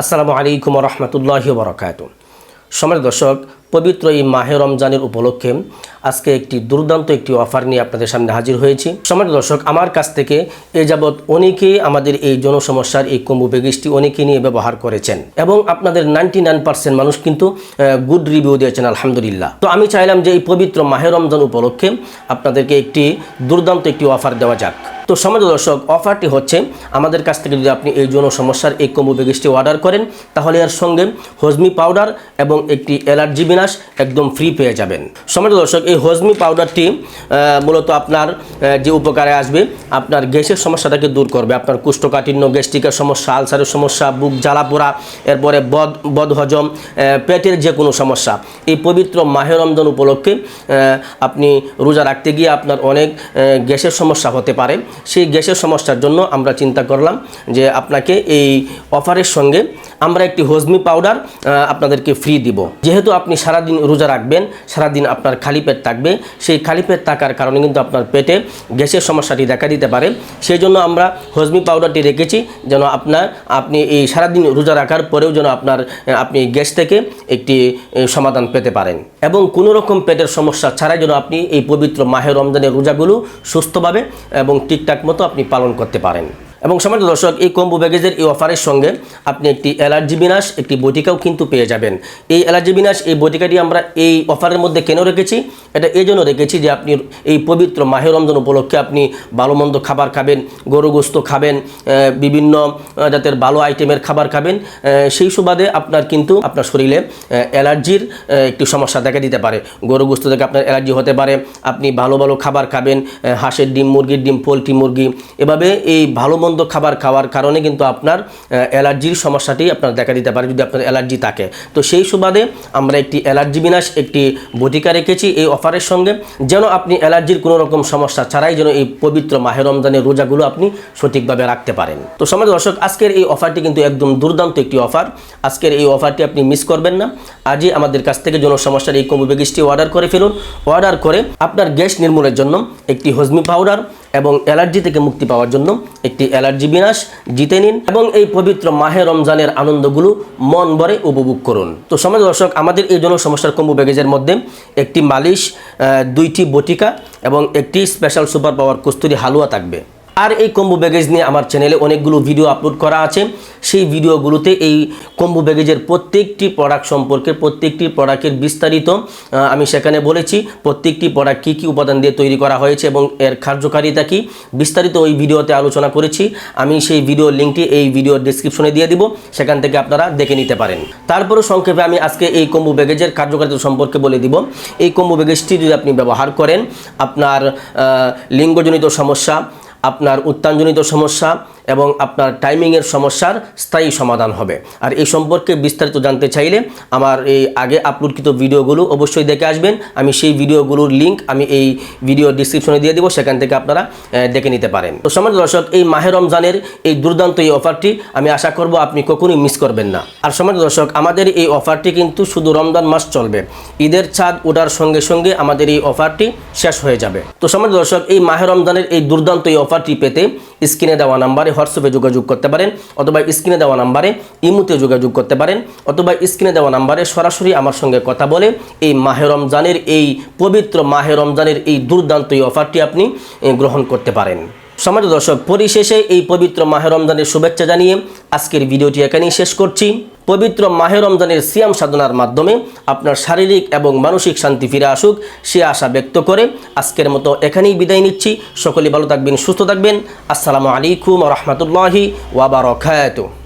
আসসালামু আলাইকুম ওয়া রাহমাতুল্লাহি ওয়া বারাকাতুহু। সম্মানিত দর্শক, পবিত্র এই মাহে রমজানের উপলক্ষে আজকে একটি দুর্দান্ত একটি অফার নিয়ে আপনাদের সামনে হাজির হয়েছি। সম্মানিত দর্শক, আমার কাছ থেকে এ যাবৎ অনেকেই আমাদের এই জনসমস্যার এই কম্বো প্যাকেজটি অনেকে নিয়ে ব্যবহার করেছেন এবং আপনাদের 99% মানুষ কিন্তু গুড রিভিউ দিয়েছেন, আলহামদুলিল্লাহ। তো আমি চাইলাম যে এই পবিত্র মাহে রমজান উপলক্ষে আপনাদেরকে একটি দুর্দান্ত একটি অফার দেওয়া যাক। তো সম্মানিত দর্শক, অফারটি হচ্ছে আমাদের কাছ থেকে যদি আপনি এই জনসমস্যার এই কম্বো প্যাকেজটি অর্ডার করেন তাহলে এর সঙ্গে হজমি পাউডার এবং একটি অ্যালার্জি বিনাশ একদম ফ্রি পেয়ে যাবেন। সম্মানিত দর্শক, এই হজমি পাউডারটি মূলত আপনার যে উপকারে আসবে, আপনার গ্যাসের সমস্যাটাকে দূর করবে। আপনার কোষ্ঠকাঠিন্য, গ্যাস্ট্রিকের সমস্যা, আলসারের সমস্যা, বুক জ্বালা পোড়া, এরপরে বদহজম, পেটের যে কোনো সমস্যা, এই পবিত্র মাহে রমজান উপলক্ষে আপনি রোজা রাখতে গিয়ে আপনার অনেক গ্যাসের সমস্যা হতে পারে। সেই গ্যাসের সমস্যার জন্য আমরা চিন্তা করলাম যে আপনাকে এই অফারের সঙ্গে আমরা একটি হজমি পাউডার আপনাদেরকে ফ্রি দিব। যেহেতু আপনি সারাদিন রোজা রাখবেন, সারাদিন আপনার খালি পেট থাকবে, সেই খালি পেট থাকার কারণে কিন্তু আপনার পেটে গ্যাসের সমস্যাটি দেখা দিতে পারে। সেই জন্য আমরা হজমি পাউডারটি রেখেছি যেন আপনি এই সারাদিন রোজা রাখার পরেও যেন আপনি গ্যাস থেকে একটি সমাধান পেতে পারেন এবং কোনো রকম পেটের সমস্যা ছাড়াই যেন আপনি এই পবিত্র মাহে রমজানের রোজাগুলো সুস্থভাবে এবং ঠিকঠাক মতো আপনি পালন করতে পারেন। এবং সম্মানিত দর্শক, এই কম্বো প্যাকেজের এই অফারের সঙ্গে আপনি একটি অ্যালার্জি বিনাশ একটি বটিকাও কিন্তু পেয়ে যাবেন। এই অ্যালার্জি বিনাশ এই বটিকাটি আমরা এই অফারের মধ্যে কেন রেখেছি? এটা এই জন্য রেখেছি যে আপনি এই পবিত্র মাহে রমজান উপলক্ষে আপনি ভালো মন্দ খাবার খাবেন, গরু গোস্ত খাবেন, বিভিন্ন জাতের ভালো আইটেমের খাবার খাবেন, সেই সুবাদে আপনার কিন্তু আপনার শরীরে অ্যালার্জির একটি সমস্যা দেখা দিতে পারে। গরু গোস্ত থেকে আপনার অ্যালার্জি হতে পারে। আপনি ভালো ভালো খাবার খাবেন, হাঁসের ডিম, মুরগির ডিম, পোলট্রি মুরগি, এভাবে এই ভালো মন্দ খাবার খাওয়ার কারণে কিন্তু আপনার অ্যালার্জির সমস্যাটি আপনার দেখা দিতে পারে যদি আপনার অ্যালার্জি থাকে। তো সেই সুবাদে আমরা একটি অ্যালার্জি বিনাশ একটি বটিকা রেখেছি এই অফারের সঙ্গে, যেন আপনি অ্যালার্জির কোনো রকম সমস্যা ছাড়াই যেন এই পবিত্র মাহে রমজানের রোজাগুলো আপনি সঠিকভাবে রাখতে পারেন। তো সম্মানিত দর্শক, আজকের এই অফারটি কিন্তু একদম দুর্দান্ত একটি অফার। আজকের এই অফারটি আপনি মিস করবেন না। আজই আমাদের কাছ থেকে জনসমস্যার এই কম্বো প্যাকেজটি অর্ডার করে ফেলুন। অর্ডার করে আপনার গ্যাস নির্মূলের জন্য একটি হজমি পাউডার এবং অ্যালার্জি থেকে মুক্তি পাওয়ার জন্য একটি অ্যালার্জি বিনাশ জিতে নিন এবং এই পবিত্র মাহে রমজানের আনন্দগুলো মন ভরে উপভোগ করুন। তো সম্মানিত দর্শক, আমাদের এই জনসমস্যার কম্বো প্যাকেজের মধ্যে একটি মালিশ, 2টি বটিকা এবং একটি স্পেশাল সুপার পাওয়ার কস্তুরি হালুয়া থাকবে। আর এই কম্বো প্যাকেজ নিয়ে আমার চ্যানেলে অনেকগুলো ভিডিও আপলোড করা আছে। সেই ভিডিওগুলোতে এই কম্বো প্যাকেজের প্রত্যেকটি প্রোডাক্ট সম্পর্কে, প্রত্যেকটি প্রোডাক্টের বিস্তারিত আমি সেখানে বলেছি। প্রত্যেকটি প্রোডাক্ট কী কী উপাদান দিয়ে তৈরি করা হয়েছে এবং এর কার্যকারিতা কী, বিস্তারিত ওই ভিডিওতে আলোচনা করেছি। আমি সেই ভিডিওর লিঙ্কটি এই ভিডিওর ডেসক্রিপশনে দিয়ে দিব, সেখান থেকে আপনারা দেখে নিতে পারেন। তারপরেও সংক্ষেপে আমি আজকে এই কম্বো প্যাকেজের কার্যকারিতা সম্পর্কে বলে দিব। এই কম্বো প্যাকেজটি যদি আপনি ব্যবহার করেন, আপনার লিঙ্গজনিত সমস্যা, আপনার উত্তানজনিত সমস্যা এবং আপনার টাইমিংয়ের সমস্যার স্থায়ী সমাধান হবে। আর এই সম্পর্কে বিস্তারিত জানতে চাইলে আমার এই আগে আপলোডকৃত ভিডিওগুলো অবশ্যই দেখে আসবেন। আমি সেই ভিডিওগুলোর লিঙ্ক আমি এই ভিডিও ডিসক্রিপশনে দিয়ে দেবো, সেখান থেকে আপনারা দেখে নিতে পারেন। তো সম্মানিত দর্শক, এই মাহে রমজানের এই দুর্দান্ত এই অফারটি আমি আশা করব আপনি কখনোই মিস করবেন না। আর সম্মানিত দর্শক, আমাদের এই অফারটি কিন্তু শুধু রমজান মাস চলবে। ঈদের চাঁদ ওঠার সঙ্গে সঙ্গে আমাদের এই অফারটি শেষ হয়ে যাবে। তো সম্মানিত দর্শক, এই মাহে রমজানের এই দুর্দান্ত এই অফারটি পেতে স্ক্রিনে দেওয়া নাম্বারে হোয়াটসঅ্যাপে যোগাযোগ করতে পারেন, অথবা স্ক্রিনে দেওয়া নাম্বারে ইমোতে যোগাযোগ করতে পারেন, অথবা স্ক্রিনে দেওয়া নাম্বারে সরাসরি আমার সঙ্গে কথা বলে এই মাহে রমজানের এই পবিত্র মাহে রমজানের এই দুর্দান্ত এই অফারটি আপনি গ্রহণ করতে পারেন। সম্মানিত দর্শক, পরিশেষে এই পবিত্র মাহে রমজানের শুভেচ্ছা জানিয়ে আজকের ভিডিওটি এখানেই শেষ করছি। পবিত্র মাহে রমজানের সিয়াম সাধনার মাধ্যমে আপনার শারীরিক এবং মানসিক শান্তি ফিরে আসুক সে আশা ব্যক্ত করে আজকের মতো এখানেই বিদায় নিচ্ছি। সকলে ভালো থাকবেন, সুস্থ থাকবেন। আসসালামু আলাইকুম ওয়া রাহমাতুল্লাহি ওয়া বারাকাতুহু।